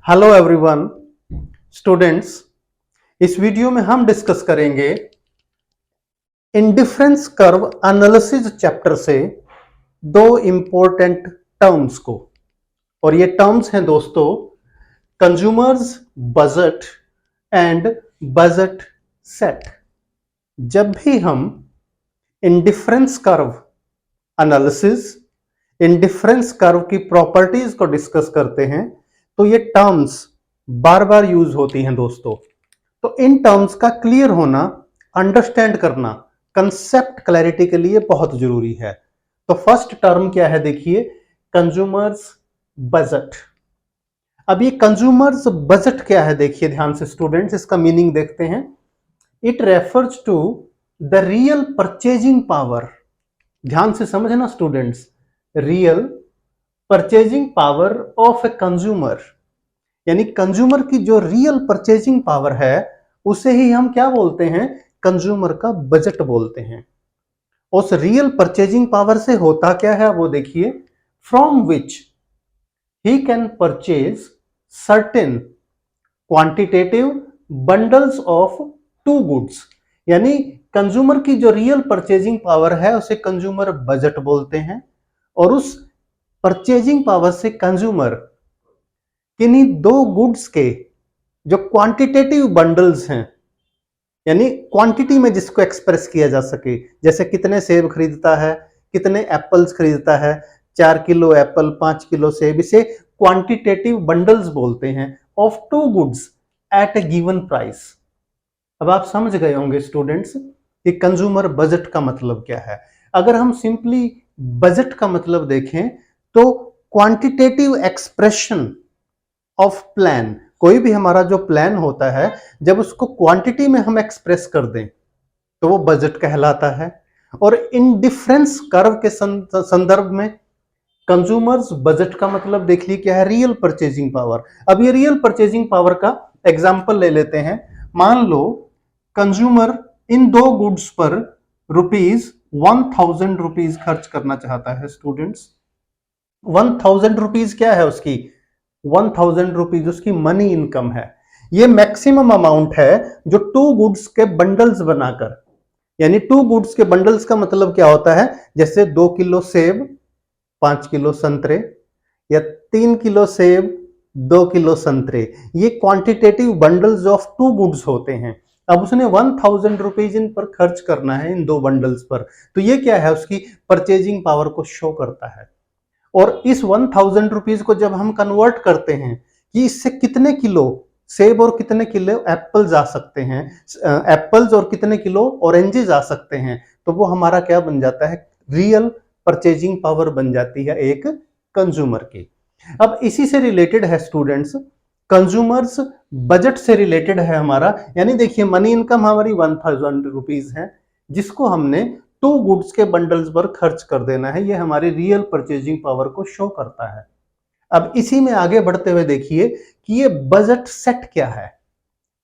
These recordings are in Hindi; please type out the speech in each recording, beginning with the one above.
Hello everyone students. इस वीडियो में हम डिस्कस करेंगे इंडिफरेंस कर्व एनालिसिस चैप्टर से दो इंपॉर्टेंट टर्म्स को। और ये टर्म्स हैं दोस्तों consumers budget and budget set. जब भी हम indifference curve analysis, indifference curve की प्रॉपर्टीज को डिस्कस करते हैं तो ये टर्म्स बार बार यूज होती हैं दोस्तों। तो इन टर्म्स का क्लियर होना, अंडरस्टैंड करना कंसेप्ट क्लैरिटी के लिए बहुत जरूरी है। तो फर्स्ट टर्म क्या है देखिए, कंज्यूमर्स बजट। अब ये कंज्यूमर्स बजट क्या है देखिए ध्यान से स्टूडेंट्स, इसका मीनिंग देखते हैं। It refers to the real purchasing power. ध्यान से समझना students, real purchasing power of a consumer, यानी कंज्यूमर की जो रियल परचेजिंग पावर है उसे ही हम क्या बोलते हैं, कंज्यूमर का बजट बोलते हैं। उस रियल परचेजिंग पावर से होता क्या है वो देखिए, from which he can purchase certain quantitative bundles of two goods. यानी कंज्यूमर की जो रियल परचेजिंग पावर है उसे कंज्यूमर बजट बोलते हैं। और उस परचेजिंग पावर से कंज्यूमर किन्हीं दो गुड्स के जो क्वांटिटेटिव बंडल्स हैं, यानी क्वांटिटी में जिसको एक्सप्रेस किया जा सके, जैसे कितने सेब खरीदता है, कितने एप्पल्स खरीदता है, 4 किलो एप्पल 5 किलो सेब, इसे क्वांटिटेटिव बंडल्स बोलते हैं of two goods at a given price. अब आप समझ गए होंगे स्टूडेंट्स कि कंज्यूमर बजट का मतलब क्या है। अगर हम सिंपली बजट का मतलब देखें तो क्वांटिटेटिव एक्सप्रेशन ऑफ प्लान। कोई भी हमारा जो प्लान होता है जब उसको क्वांटिटी में हम एक्सप्रेस कर दें तो वो बजट कहलाता है। और इंडिफरेंस कर्व के संदर्भ में कंज्यूमर्स बजट का मतलब देख लीजिए क्या है, रियल परचेजिंग पावर। अब ये रियल परचेजिंग पावर का एग्जांपल ले लेते हैं। मान लो कंज्यूमर इन दो गुड्स पर ₹1000 खर्च करना चाहता है स्टूडेंट्स। 1000 क्या है उसकी, 1000 उसकी मनी इनकम है। ये मैक्सिमम अमाउंट है जो टू गुड्स के बंडल्स बनाकर, यानी टू गुड्स के बंडल्स का मतलब क्या होता है, जैसे 2 किलो सेब 5 किलो संतरे, या 3 किलो सेब 2 किलो संतरे, ये quantitative bundles of two goods होते हैं। अब उसने 1000 इन पर खर्च करना है, इन दो बंडल्स पर, तो ये क्या है, उसकी परचेजिंग पावर को शो करता है। और इस 1000 को जब हम कन्वर्ट करते हैं कि इससे कितने किलो सेब और कितने किलो एप्पल्स आ सकते हैं, एप्पल्स और कितने किलो ऑरेंजेस आ सकते हैं, तो वो हमारा क्या बन जाता है, रियल परचेजिंग पावर बन जाती है एक कंज्यूमर की। अब इसी से रिलेटेड है स्टूडेंट्स, कंज्यूमर्स बजट से रिलेटेड है हमारा, यानी देखिए मनी इनकम हमारी 1000 है जिसको हमने टू गुड्स के बंडल्स पर खर्च कर देना है, ये हमारी रियल परचेजिंग पावर को शो करता है। अब इसी में आगे बढ़ते हुए देखिए कि ये बजट सेट क्या है।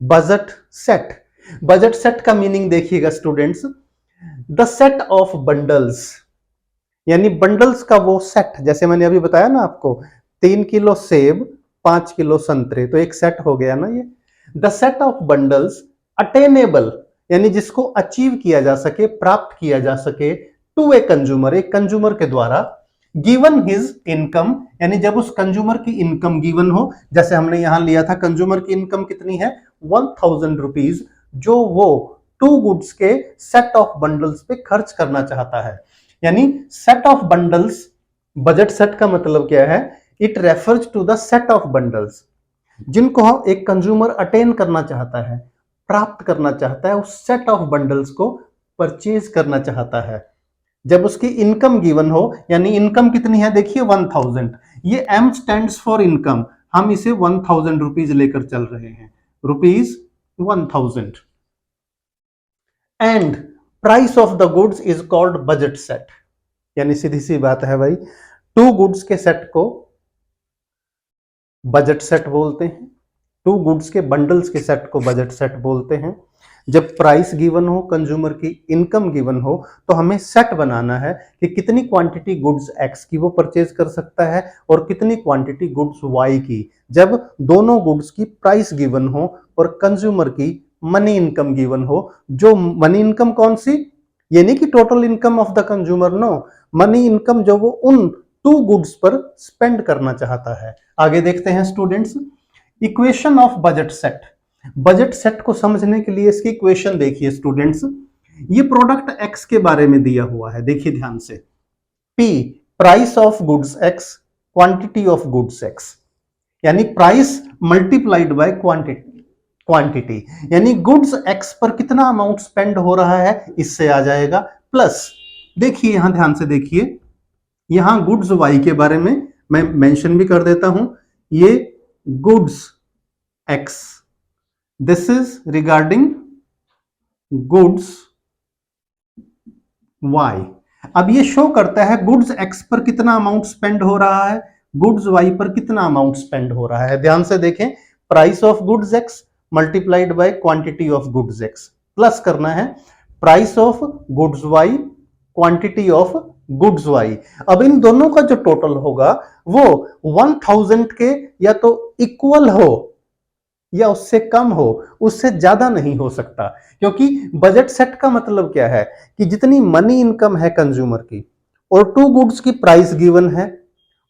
बजट सेट, बजट सेट का मीनिंग देखिएगा students, the set of bundles, यानी बंडल्स का वो सेट, जैसे मैंने अभी बताया ना आपको, 3 किलो सेब 5 किलो संतरे, तो एक सेट हो गया ना ये। The set of bundles attainable, यानी जिसको अचीव किया जा सके, प्राप्त किया जा सके, टू ए कंज्यूमर, एक कंज्यूमर के द्वारा, गिवन हिज इनकम, यानी जब उस कंज्यूमर की इनकम गिवन हो, जैसे हमने यहां लिया था कंज्यूमर की इनकम कितनी है, 1000 जो वो टू गुड्स के सेट ऑफ बंडल्स पे खर्च करना चाहता है। यानी set of bundles, budget set का मतलब क्या है, it refers to the set of bundles जिनको हम एक कंज्यूमर अटेन करना चाहता है, प्राप्त करना चाहता है, उस सेट ऑफ बंडल्स को परचेज करना चाहता है जब उसकी इनकम गिवन हो। यानी इनकम कितनी है देखिए 1000, ये एम स्टैंड्स फॉर इनकम, हम इसे 1000 लेकर चल रहे हैं, ₹1000। And price of the goods is called budget set, यानी सीधी सी बात है भाई, टू गुड्स के सेट को बजट सेट बोलते हैं। टू गुड्स के बंडल्स के सेट को बजट सेट बोलते हैं। जब प्राइस गिवन हो, कंज्यूमर की इनकम गिवन हो, तो हमें सेट बनाना है कि कितनी क्वांटिटी गुड्स एक्स की वो परचेज कर सकता है और कितनी क्वांटिटी गुड्स वाई की, जब दोनों गुड्स की प्राइस गिवन हो और कंज्यूमर की मनी इनकम गिवन हो। जो मनी इनकम कौन सी, ये नहीं कि total income of the consumer, no, money income जो वो उन टू गुड्स पर स्पेंड करना चाहता है। आगे देखते हैं students, equation of budget set. Budget set को समझने के लिए इसकी इक्वेशन देखिए स्टूडेंट्स। ये प्रोडक्ट एक्स के बारे में दिया हुआ है, देखिए ध्यान से। P price of goods x, quantity of goods x, यानी प्राइस मल्टीप्लाइड बाय क्वांटिटी, यानी गुड्स एक्स पर कितना अमाउंट स्पेंड हो रहा है, इससे आ जाएगा प्लस। देखिए यहां ध्यान से देखिए, यहां गुड्स वाई के बारे में मैं मेंशन भी कर देता हूं, ये goods x, this is regarding goods y. अब ये शो करता है गुड्स एक्स पर कितना अमाउंट स्पेंड हो रहा है, गुड्स वाई पर कितना अमाउंट स्पेंड हो रहा है। ध्यान से देखें, price of goods x multiplied by quantity of goods x, plus करना है price of goods y quantity of goods y. अब इन दोनों का जो टोटल होगा वो 1000 के या तो इक्वल हो या उससे कम हो, उससे ज्यादा नहीं हो सकता। क्योंकि बजट सेट का मतलब क्या है कि जितनी मनी इनकम है कंज्यूमर की और टू गुड्स की प्राइस गिवन है,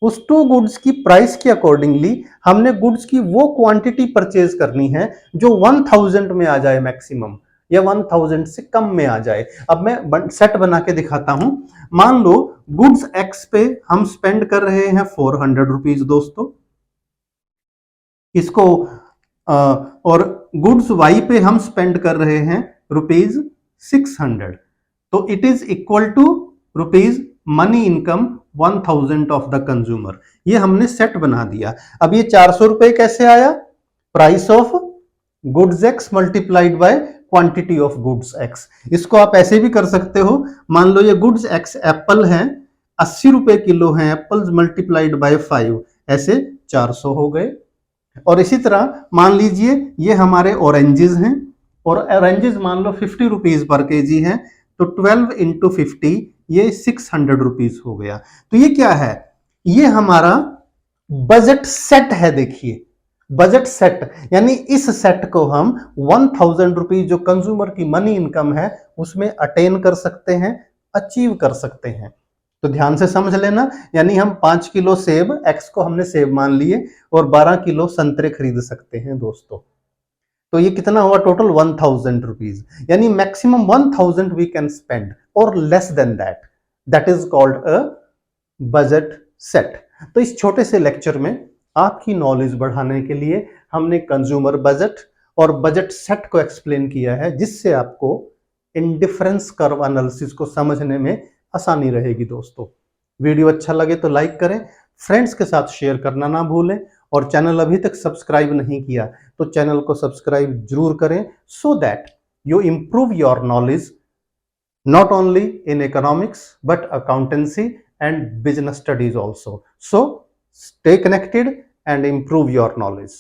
उस टू गुड्स की प्राइस के अकॉर्डिंगली हमने गुड्स की वो क्वांटिटी परचेज करनी है जो 1000 में आ जाए मैक्सिमम, या 1000 से कम में आ जाए। अब मैं सेट बना के दिखाता हूं। मान लो गुड्स एक्स पे हम स्पेंड कर रहे हैं 400 रुपीज दोस्तों, इसको और गुड्स वाई पे हम स्पेंड कर रहे हैं रुपीज 600, तो it is equal to rupees money income 1000 of the consumer. ये हमने सेट बना दिया। अब ये 400 रुपए कैसे आया, price of goods x multiplied by quantity of goods x. इसको आप ऐसे भी कर सकते हो, मान लो ये गुड्स एक्स एप्पल है, 80 रुपए किलो है एप्पल्स मल्टीप्लाइड बाय 5, ऐसे 400 हो गए। और इसी तरह मान लीजिए ये हमारे ऑरेंजेस हैं, और ऑरेंजेस मान लो 50 रुपीज पर केजी है, तो 12 इंटू 50 ये 600 रुपीज हो गया। तो ये क्या है, ये हमारा बजट सेट है। देखिए बजट सेट, यानी इस सेट को हम 1000 रुपीज जो कंज्यूमर की मनी इनकम है उसमें अटेन कर सकते हैं, अचीव कर सकते हैं। तो ध्यान से समझ लेना, यानी हम 5 किलो सेब, एक्स को हमने सेब मान लिए, और 12 किलो संतरे खरीद सकते हैं दोस्तों। तो ये कितना हुआ टोटल 1000 रुपीज, यानी मैक्सिमम 1000 वी कैन स्पेंड और less than that, that is called a budget set. तो इस छोटे से लेक्चर में आपकी नॉलेज बढ़ाने के लिए हमने कंज्यूमर बजट और बजट सेट को एक्सप्लेन किया है, जिससे आपको इंडिफरेंस कर्व एनालिसिस को समझने में आसानी रहेगी दोस्तों। वीडियो अच्छा लगे तो लाइक करें, फ्रेंड्स के साथ शेयर करना ना भूलें, और चैनल अभी तक सब्सक्राइब नहीं किया तो चैनल को सब्सक्राइब जरूर करें, so that you improve your knowledge not only in economics but accountancy and business studies also. So stay connected and improve your knowledge.